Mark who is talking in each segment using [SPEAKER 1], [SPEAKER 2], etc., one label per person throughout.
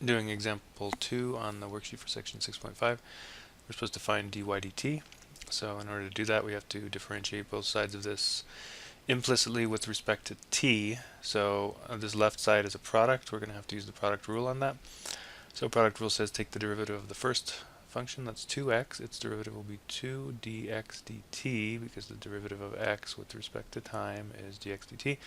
[SPEAKER 1] Doing example 2 on the worksheet for section 6.5, we're supposed to find dy dt. So in order to do that, we have to differentiate both sides of this implicitly with respect to t. So this left side is a product. We're going to have to use the product rule on that. So product rule says take the derivative of the first function, that's 2x. Its derivative will be 2 dx dt, because the derivative of x with respect to time is dx dt.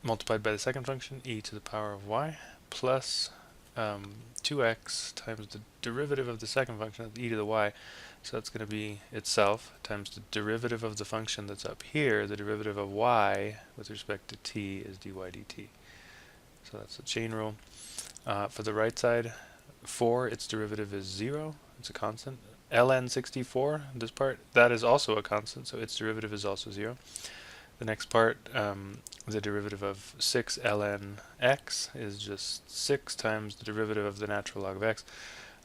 [SPEAKER 1] Multiplied by the second function, e to the power of y, plus 2x times the derivative of the second function, e to the y. So that's going to be itself times the derivative of the function that's up here. The derivative of y with respect to t is dy dt. So that's the chain rule. For the right side, 4, its derivative is 0. It's a constant. ln 64, this part, that is also a constant, so its derivative is also 0. The next part, the derivative of 6 ln x is just 6 times the derivative of the natural log of x.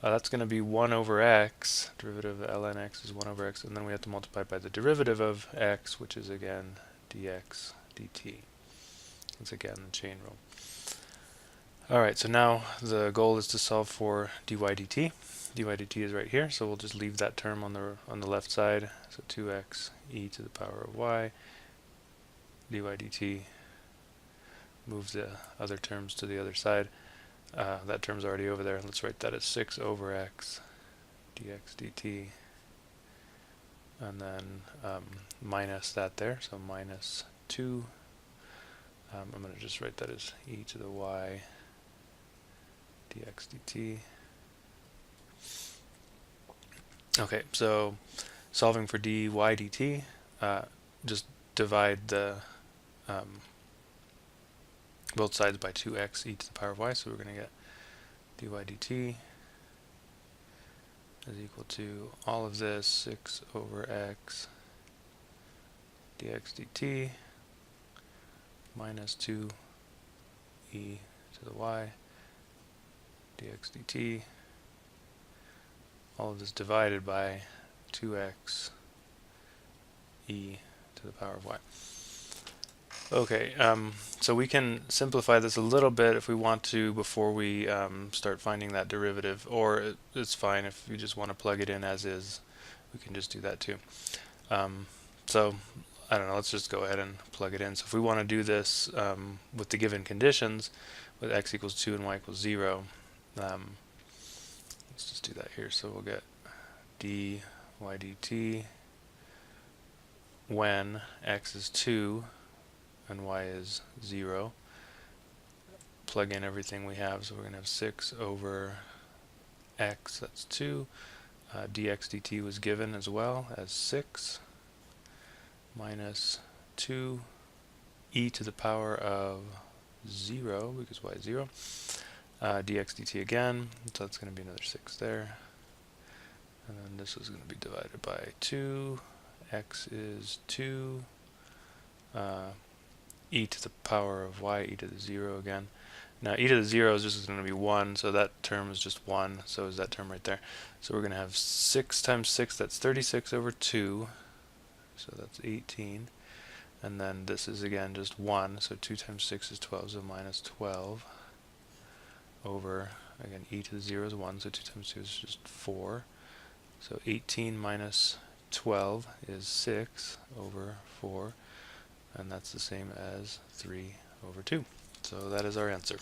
[SPEAKER 1] That's going to be 1 over x. Derivative of ln x is 1 over x, and then we have to multiply by the derivative of x, which is again dx dt. It's again the chain rule. Alright, so now the goal is to solve for dy dt. dy dt is right here, so we'll just leave that term on the left side. So 2x e to the power of y. dy dt, move the other terms to the other side. That term's already over there. Let's write that as 6 over x dx dt, and then minus that there, so minus 2. I'm going to just write that as e to the y dx dt. Okay, so solving for dy dt, just divide the both sides by 2x e to the power of y, so we're going to get dy dt is equal to all of this 6 over x dx dt minus 2 e to the y dx dt, all of this divided by 2x e to the power of y. Okay, so we can simplify this a little bit if we want to before we start finding that derivative, or it's fine if you just want to plug it in as is. We can just do that too. So I don't know, let's just go ahead and plug it in. So if we want to do this with the given conditions, with x equals 2 and y equals 0, let's just do that here. So we'll get dy dt when x is 2 and y is 0. Plug in everything we have, so we're going to have 6 over x, that's 2. Dx dt was given as well as 6 minus 2 e to the power of 0, because y is 0. Dx dt again, so that's going to be another 6 there. And then this is going to be divided by 2. X is 2. E to the power of y, e to the 0 again. Now e to the 0 is just going to be 1, so that term is just 1, so is that term right there. So we're going to have 6 times 6, that's 36 over 2, so that's 18. And then this is again just 1, so 2 times 6 is 12, so minus 12 over, again, e to the 0 is 1, so 2 times 2 is just 4. So 18 minus 12 is 6 over 4. And that's the same as 3 over 2. So that is our answer.